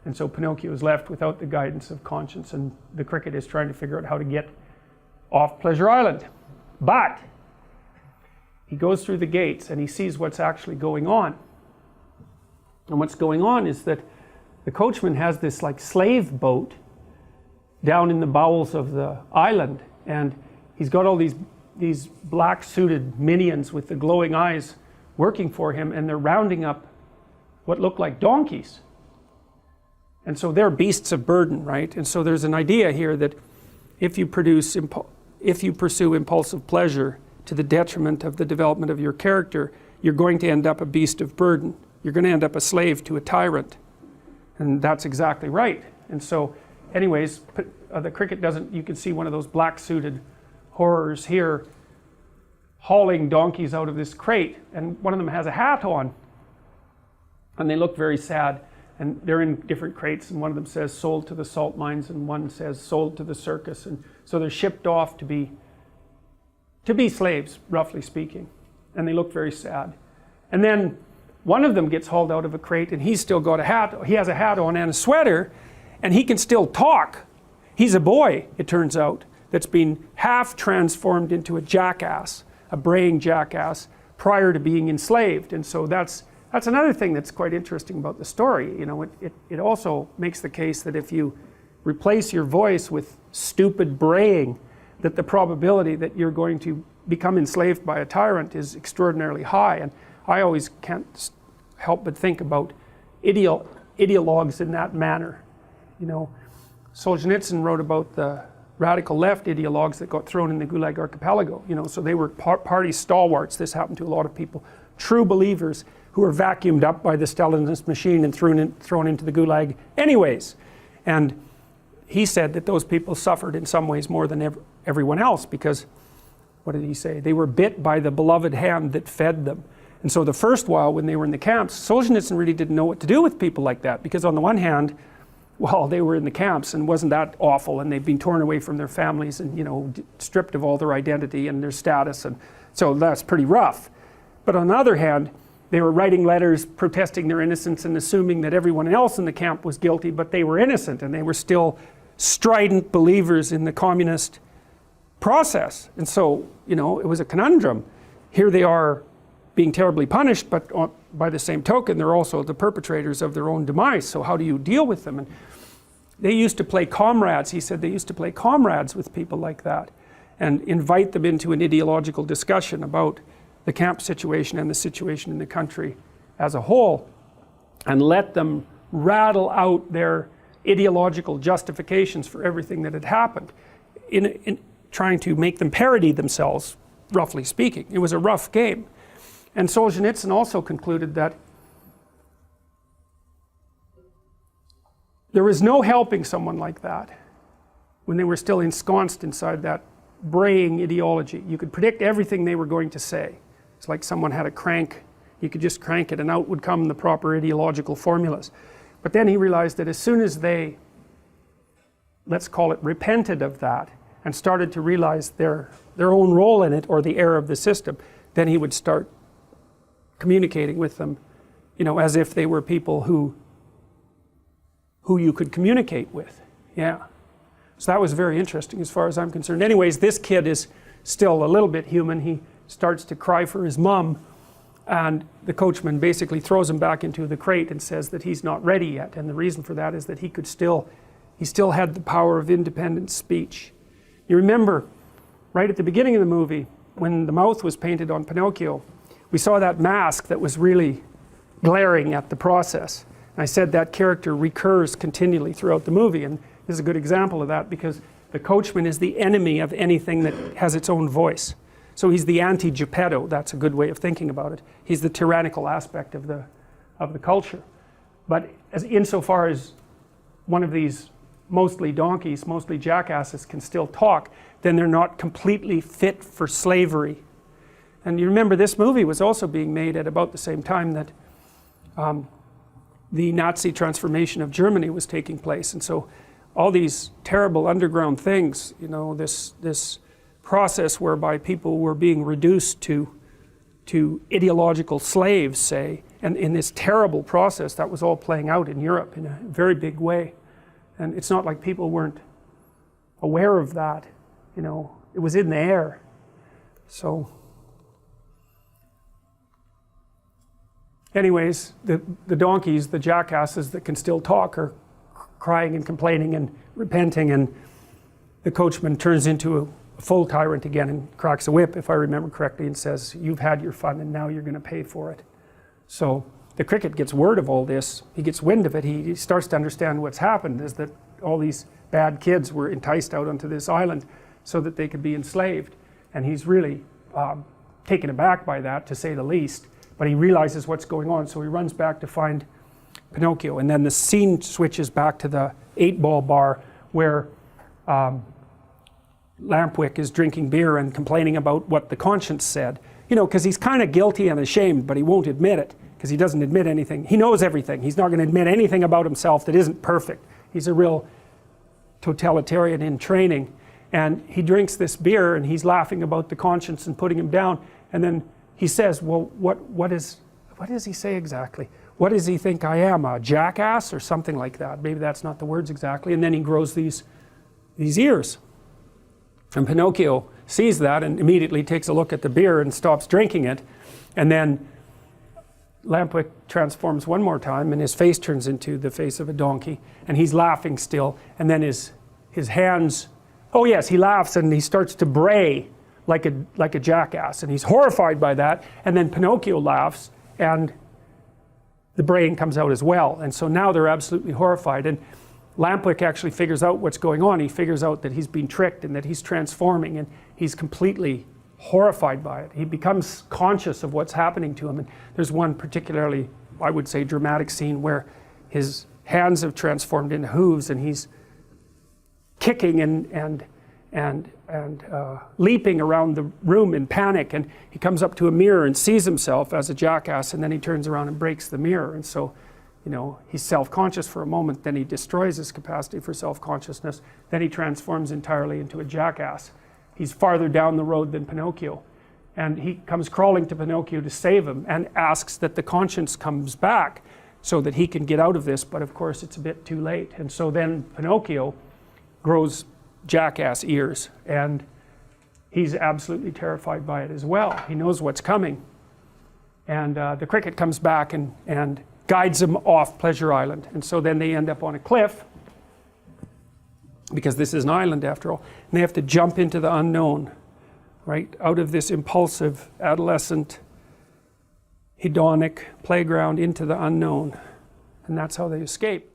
And so Pinocchio is left without the guidance of conscience, and the cricket is trying to figure out how to get off Pleasure Island. But he goes through the gates and he sees what's actually going on. And what's going on is that the coachman has this like slave boat down in the bowels of the island, and he's got all these black suited minions with the glowing eyes working for him, and they're rounding up what look like donkeys. And so they're beasts of burden, right? And so there's an idea here that if you pursue impulsive pleasure to the detriment of the development of your character, you're going to end up a beast of burden. You're going to end up a slave to a tyrant. And that's exactly right. And so anyways, the cricket doesn't, you can see one of those black suited horrors here hauling donkeys out of this crate, and one of them has a hat on, and they look very sad. And they're in different crates, and one of them says sold to the salt mines, and one says sold to the circus. And so they're shipped off to be slaves, roughly speaking. And they look very sad. And then one of them gets hauled out of a crate, and he's still got a hat. He has a hat on and a sweater, and he can still talk. He's a boy, it turns out, that's been half transformed into a jackass, a braying jackass, prior to being enslaved. And so that's another thing that's quite interesting about the story. You know, it also makes the case that if you replace your voice with stupid braying, that the probability that you're going to become enslaved by a tyrant is extraordinarily high. And I always can't help but think about ideologues in that manner. You know, Solzhenitsyn wrote about the radical left ideologues that got thrown in the Gulag Archipelago. You know, so they were party stalwarts. This happened to a lot of people. True believers who were vacuumed up by the Stalinist machine and thrown into the Gulag anyways. And he said that those people suffered in some ways more than everyone else because, what did he say? They were bit by the beloved hand that fed them. And so the first while when they were in the camps, Solzhenitsyn really didn't know what to do with people like that, because on the one hand, well, they were in the camps and wasn't that awful, and they've been torn away from their families and, you know, stripped of all their identity and their status, and so that's pretty rough. But on the other hand, they were writing letters protesting their innocence and assuming that everyone else in the camp was guilty, but they were innocent, and they were still strident believers in the communist process. And so, you know, it was a conundrum. Here they are being terribly punished, but by the same token, they're also the perpetrators of their own demise. So how do you deal with them? And they used to play comrades. He said they used to play comrades with people like that and invite them into an ideological discussion about the camp situation and the situation in the country as a whole, and let them rattle out their ideological justifications for everything that had happened in trying to make them parody themselves, roughly speaking. It was a rough game. And Solzhenitsyn also concluded that there was no helping someone like that when they were still ensconced inside that braying ideology. You could predict everything they were going to say. It's like someone had a crank. You could just crank it and out would come the proper ideological formulas. But then he realized that as soon as they, let's call it, repented of that and started to realize their own role in it, or the error of the system, then he would start communicating with them, you know, as if they were people who you could communicate with. Yeah. So that was very interesting as far as I'm concerned. Anyways, this kid is still a little bit human. He starts to cry for his mom, and the coachman basically throws him back into the crate and says that he's not ready yet. And the reason for that is that he still had the power of independent speech. You remember, right at the beginning of the movie, when the mouth was painted on Pinocchio, we saw that mask that was really glaring at the process. And I said that character recurs continually throughout the movie, and this is a good example of that, because the coachman is the enemy of anything that has its own voice. So he's the anti-Geppetto. That's a good way of thinking about it. He's the tyrannical aspect of the culture. But insofar as one of these mostly donkeys, mostly jackasses can still talk, then they're not completely fit for slavery. And you remember this movie was also being made at about the same time that the Nazi transformation of Germany was taking place. And so all these terrible underground things, you know, this process whereby people were being reduced to ideological slaves, say, And in this terrible process, that was all playing out in Europe in a very big way. And it's not like people weren't aware of that, you know, it was in the air. So, anyways, the donkeys, the jackasses that can still talk, are crying and complaining and repenting, and the coachman turns into a full tyrant again and cracks a whip, if I remember correctly, and says, "You've had your fun and now you're going to pay for it." So the cricket gets word of all this, he gets wind of it, he starts to understand what's happened, is that all these bad kids were enticed out onto this island so that they could be enslaved. And he's really taken aback by that, to say the least, but he realizes what's going on, so he runs back to find Pinocchio. And then the scene switches back to the 8-ball bar where Lampwick is drinking beer and complaining about what the conscience said. You know, because he's kind of guilty and ashamed, but he won't admit it, because he doesn't admit anything. He knows everything. He's not going to admit anything about himself that isn't perfect. He's a real totalitarian in training. And he drinks this beer and he's laughing about the conscience and putting him down. And then he says, well, what does he say exactly? What does he think I am, a jackass or something like that? Maybe that's not the words exactly. And then he grows these ears. And Pinocchio sees that and immediately takes a look at the beer and stops drinking it. And then Lampwick transforms one more time and his face turns into the face of a donkey. And he's laughing still. And then his hands, oh yes, he laughs and he starts to bray like a jackass. And he's horrified by that. And then Pinocchio laughs and the braying comes out as well. And so now they're absolutely horrified. And Lampwick actually figures out what's going on. He figures out that he's been tricked and that he's transforming, and he's completely horrified by it. He becomes conscious of what's happening to him. And there's one particularly, I would say, dramatic scene where his hands have transformed into hooves and he's kicking and leaping around the room in panic, and he comes up to a mirror and sees himself as a jackass, and then he turns around and breaks the mirror. And so, you know, he's self-conscious for a moment, then he destroys his capacity for self-consciousness, then he transforms entirely into a jackass. He's farther down the road than Pinocchio, and he comes crawling to Pinocchio to save him and asks that the conscience comes back so that he can get out of this, but of course it's a bit too late. And so then Pinocchio grows jackass ears, and he's absolutely terrified by it as well. He knows what's coming, and the cricket comes back and guides him off Pleasure Island. And so then they end up on a cliff, because this is an island after all, and they have to jump into the unknown, right, out of this impulsive adolescent hedonic playground into the unknown, and that's how they escape.